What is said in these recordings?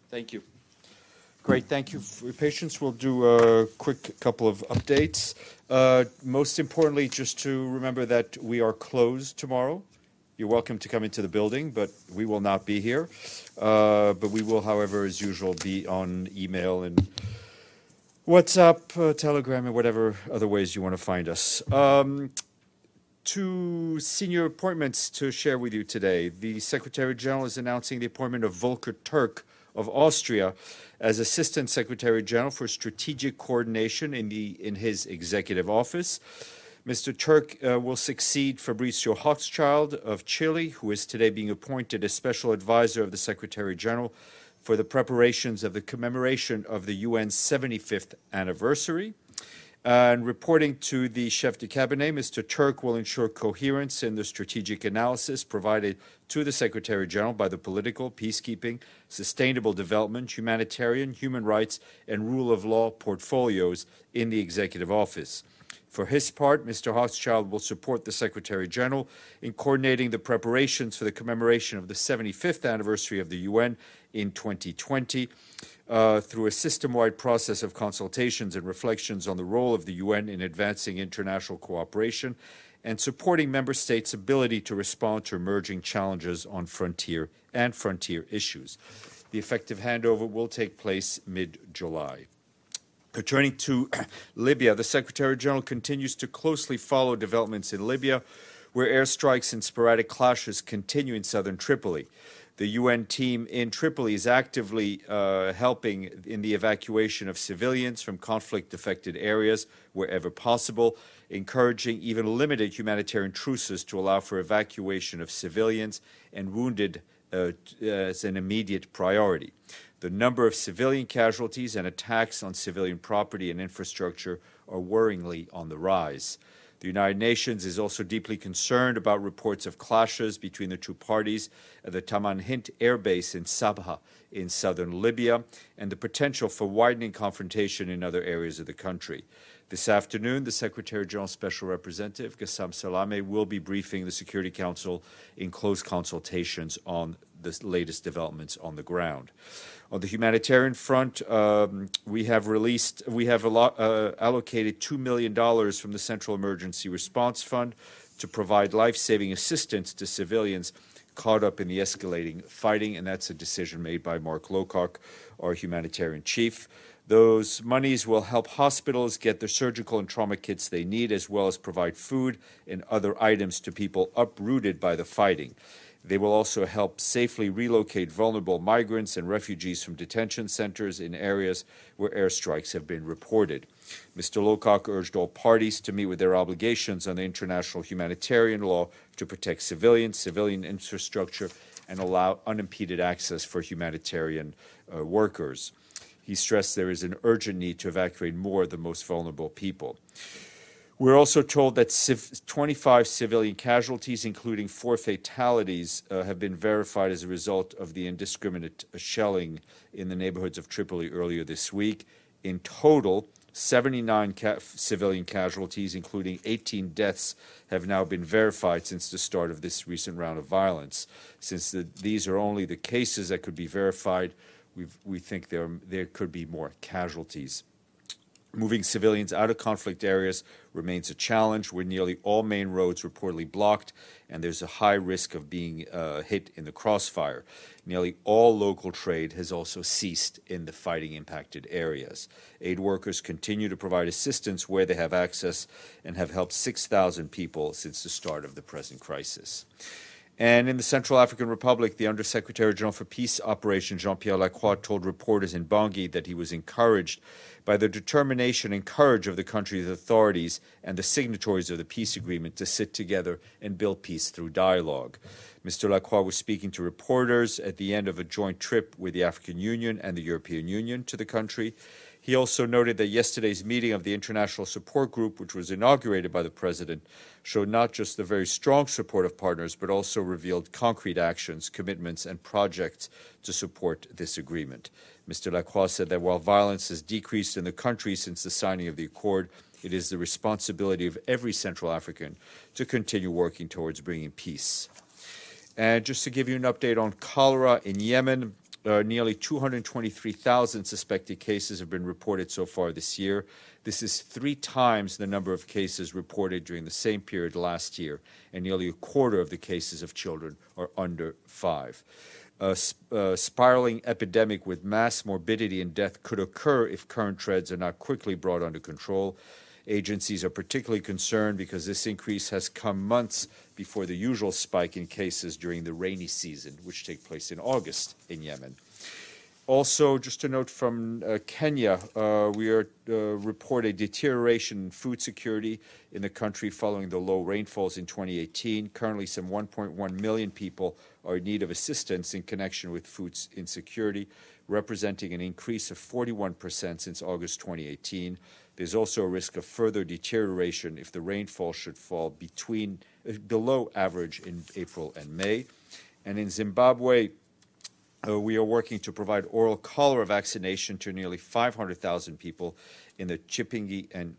Thank you. Great. Thank you for your patience. We'll do a quick couple of updates. Most importantly, just to remember that we are closed tomorrow. You're welcome to come into the building, but we will not be here. But we will, however, as usual, be on email and WhatsApp, Telegram, and whatever other ways you want to find us. Two senior appointments to share with you today. The Secretary General is announcing the appointment of Volker Türk of Austria as Assistant Secretary General for Strategic Coordination in his executive office. Mr. Türk will succeed Fabrizio Hochschild of Chile, who is today being appointed as Special Advisor of the Secretary General for the preparations of the commemoration of the UN's 75th anniversary. And reporting to the Chef de Cabinet, Mr. Türk will ensure coherence in the strategic analysis provided to the Secretary General by the political, peacekeeping, sustainable development, humanitarian, human rights, and rule of law portfolios in the Executive Office. For his part, Mr. Hochschild will support the Secretary General in coordinating the preparations for the commemoration of the 75th anniversary of the UN in 2020 through a system-wide process of consultations and reflections on the role of the UN in advancing international cooperation and supporting member states' ability to respond to emerging challenges on frontier issues. The effective handover will take place mid-July. Turning to Libya, the Secretary General continues to closely follow developments in Libya, where airstrikes and sporadic clashes continue in southern Tripoli. The UN team in Tripoli is actively helping in the evacuation of civilians from conflict-affected areas wherever possible, encouraging even limited humanitarian truces to allow for evacuation of civilians and wounded as an immediate priority. The number of civilian casualties and attacks on civilian property and infrastructure are worryingly on the rise. The United Nations is also deeply concerned about reports of clashes between the two parties at the Tamanhint Air Base in Sabha in southern Libya and the potential for widening confrontation in other areas of the country. This afternoon, the Secretary General's Special Representative, Gassam Salameh, will be briefing the Security Council in close consultations on the latest developments on the ground. On the humanitarian front, we have allocated $2 million from the Central Emergency Response Fund to provide life-saving assistance to civilians caught up in the escalating fighting, and that's a decision made by Mark Lowcock, our humanitarian chief. Those monies will help hospitals get the surgical and trauma kits they need, as well as provide food and other items to people uprooted by the fighting. They will also help safely relocate vulnerable migrants and refugees from detention centers in areas where airstrikes have been reported. Mr. Lowcock urged all parties to meet with their obligations under international humanitarian law to protect civilians, civilian infrastructure, and allow unimpeded access for humanitarian workers. He stressed there is an urgent need to evacuate more of the most vulnerable people. We're also told that 25 civilian casualties, including 4 fatalities, have been verified as a result of the indiscriminate shelling in the neighborhoods of Tripoli earlier this week. In total, 79 civilian casualties, including 18 deaths, have now been verified since the start of this recent round of violence. Since these are only the cases that could be verified, we think there could be more casualties. Moving civilians out of conflict areas remains a challenge, where nearly all main roads reportedly blocked, and there's a high risk of being hit in the crossfire. Nearly all local trade has also ceased in the fighting-impacted areas. Aid workers continue to provide assistance where they have access and have helped 6,000 people since the start of the present crisis. And in the Central African Republic, the Undersecretary General for Peace Operations, Jean-Pierre Lacroix, told reporters in Bangui that he was encouraged by the determination and courage of the country's authorities and the signatories of the peace agreement to sit together and build peace through dialogue. Mr. Lacroix was speaking to reporters at the end of a joint trip with the African Union and the European Union to the country. He also noted that yesterday's meeting of the International Support Group, which was inaugurated by the President, showed not just the very strong support of partners, but also revealed concrete actions, commitments, and projects to support this agreement. Mr. Lacroix said that while violence has decreased in the country since the signing of the accord, it is the responsibility of every Central African to continue working towards bringing peace. And just to give you an update on cholera in Yemen, Nearly 223,000 suspected cases have been reported so far this year. This is 3 times the number of cases reported during the same period last year, and nearly a quarter of the cases of children are under 5. A spiraling epidemic with mass morbidity and death could occur if current trends are not quickly brought under control. Agencies are particularly concerned because this increase has come months before the usual spike in cases during the rainy season, which takes place in August in Yemen. Also, just a note from Kenya, we report a deterioration in food security in the country following the low rainfalls in 2018. Currently, some 1.1 million people are in need of assistance in connection with food insecurity, representing an increase of 41% since August 2018. There's also a risk of further deterioration if the rainfall should fall below average in April and May. And in Zimbabwe, we are working to provide oral cholera vaccination to nearly 500,000 people in the Chipinge and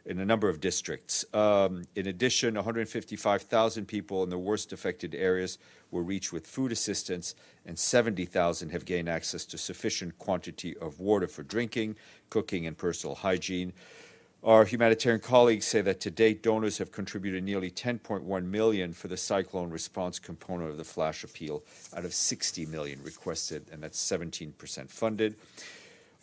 in a number of districts. In addition, 155,000 people in the worst affected areas were reached with food assistance, and 70,000 have gained access to sufficient quantity of water for drinking, cooking, and personal hygiene. Our humanitarian colleagues say that to date, donors have contributed nearly 10.1 million for the cyclone response component of the flash appeal out of 60 million requested, and that's 17% funded.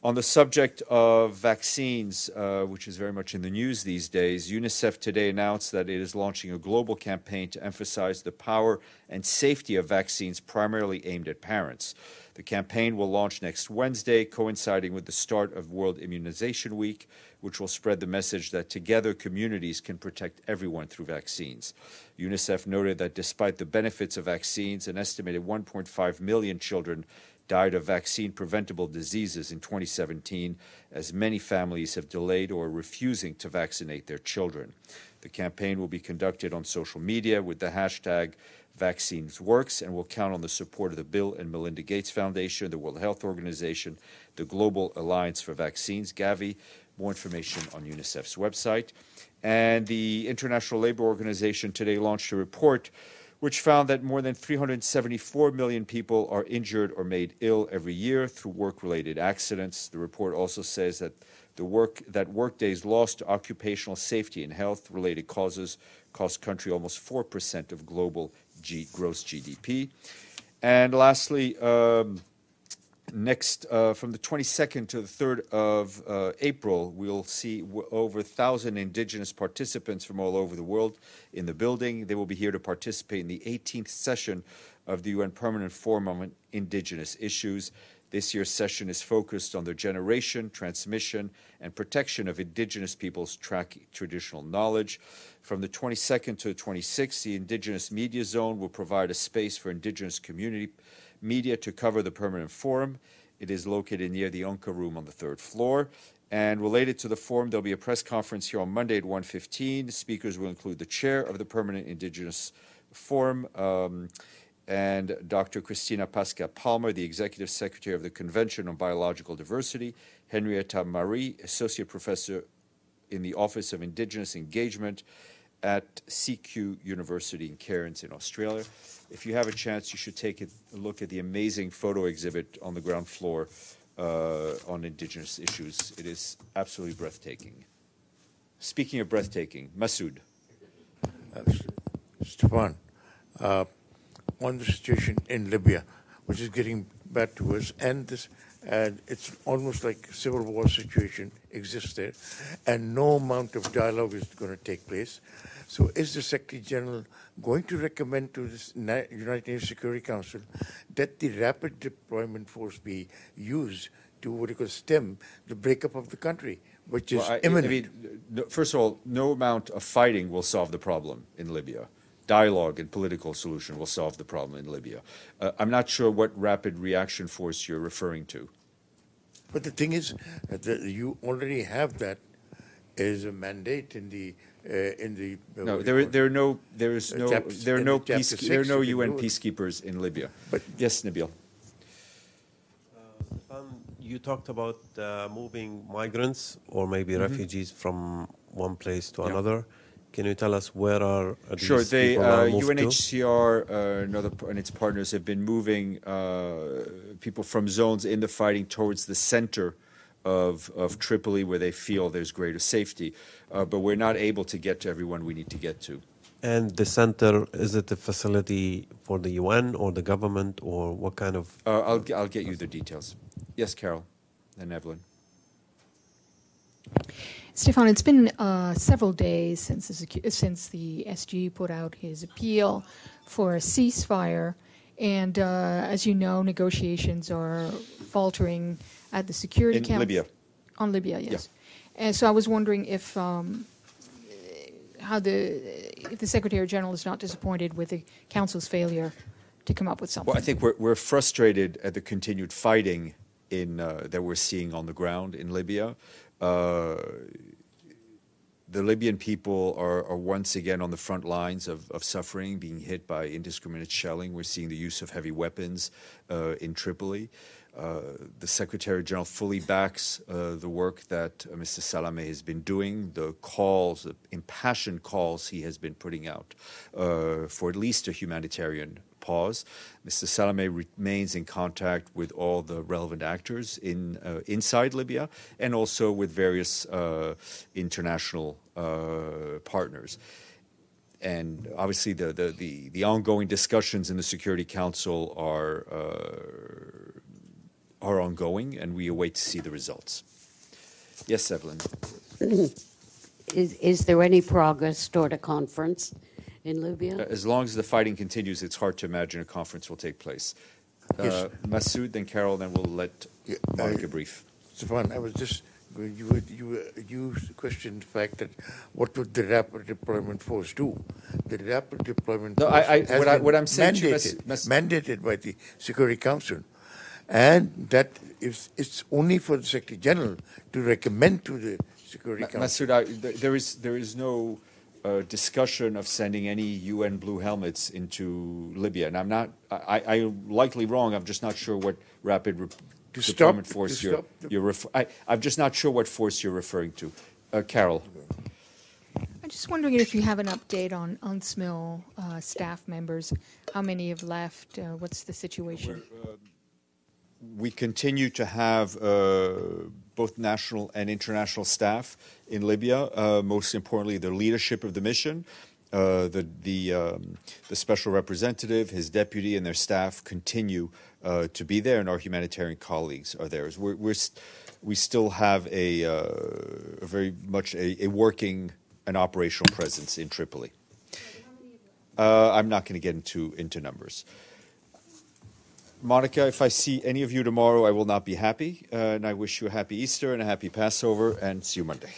On the subject of vaccines, which is very much in the news these days, UNICEF today announced that it is launching a global campaign to emphasize the power and safety of vaccines primarily aimed at parents. The campaign will launch next Wednesday, coinciding with the start of World Immunization Week, which will spread the message that together communities can protect everyone through vaccines. UNICEF noted that despite the benefits of vaccines, an estimated 1.5 million children died of vaccine-preventable diseases in 2017, as many families have delayed or are refusing to vaccinate their children. The campaign will be conducted on social media with the hashtag #VaccinesWorks and will count on the support of the Bill and Melinda Gates Foundation, the World Health Organization, the Global Alliance for Vaccines, Gavi. More information on UNICEF's website. And the International Labour Organization today launched a report which found that more than 374 million people are injured or made ill every year through work-related accidents. The report also says that work days lost to occupational safety and health-related causes cost country almost 4% of global gross GDP. And lastly, next, from the 22nd to the 3rd of April, we'll see over 1,000 Indigenous participants from all over the world in the building. They will be here to participate in the 18th session of the UN Permanent Forum on Indigenous Issues. This year's session is focused on the generation, transmission, and protection of Indigenous peoples' traditional knowledge. From the 22nd to the 26th, the Indigenous Media Zone will provide a space for Indigenous community media to cover the permanent forum. It is located near the Onka Room on the 3rd floor. And related to the forum, there'll be a press conference here on Monday at 1:15. Speakers will include the chair of the Permanent Indigenous Forum, and Dr. Christina Pasca-Palmer, the Executive Secretary of the Convention on Biological Diversity, Henrietta Marie, Associate Professor in the Office of Indigenous Engagement at CQ University in Cairns in Australia. If you have a chance, you should take a look at the amazing photo exhibit on the ground floor on Indigenous issues. It is absolutely breathtaking. Speaking of breathtaking, Masood. Stephane, on the situation in Libya, which is getting bad to us, and it's almost like a civil war situation exists there, and no amount of dialogue is going to take place. So is the Secretary General going to recommend to the United Nations Security Council that the rapid deployment force be used to stem the breakup of the country, which is imminent? First of all, no amount of fighting will solve the problem in Libya. Dialogue and political solution will solve the problem in Libya. I'm not sure what rapid reaction force you're referring to. But the thing is that you already have that as a mandate in the no, there are no UN peacekeepers in Libya. But yes, Nabil. You talked about moving migrants or maybe refugees from one place to another. Can you tell us where are these Sure. people are moved to? UNHCR and its partners have been moving people from zones in the fighting towards the center of Tripoli, where they feel there's greater safety. But we're not able to get to everyone we need to get to. And the center, is it a facility for the UN or the government, or what kind of... I'll get you the details. Yes, Carol and Evelyn. Stephane, it's been several days since the SG put out his appeal for a ceasefire, and as you know, negotiations are faltering at the Security Council. In Libya. On Libya, yes. Yeah. And so I was wondering if the Secretary General is not disappointed with the Council's failure to come up with something. Well, I think we're frustrated at the continued fighting that we're seeing on the ground in Libya. The Libyan people are once again on the front lines of suffering, being hit by indiscriminate shelling. We're seeing the use of heavy weapons in Tripoli. The Secretary General fully backs the work that Mr. Salameh has been doing, the impassioned calls he has been putting out for at least a humanitarian pause. Mr. Salameh remains in contact with all the relevant actors inside Libya and also with various international partners. And obviously the ongoing discussions in the Security Council are ongoing, and we await to see the results. Yes, Evelyn. Is there any progress toward a conference in Libya? As long as the fighting continues, it's hard to imagine a conference will take place. Yes. Masood, then Carol, then we'll let Monica brief. Stephane, I was just going, you questioned the fact that what would the rapid deployment force do? The rapid deployment force what I'm saying mandated by the Security Council. And that it's only for the Secretary General to recommend to the Security Council. Masood, there is no discussion of sending any UN blue helmets into Libya, and I'm likely wrong. I'm just not sure what rapid deployment force I'm just not sure what force you're referring to. Carol. I'm just wondering if you have an update on UNSMIL staff members. How many have left? What's the situation? We continue to have both national and international staff in Libya. Most importantly, the leadership of the mission, the special representative, his deputy, and their staff continue to be there, and our humanitarian colleagues are there. We still have a very much a working and operational presence in Tripoli. I'm not going to get into numbers. Monica, if I see any of you tomorrow, I will not be happy. And I wish you a happy Easter and a happy Passover, and see you Monday.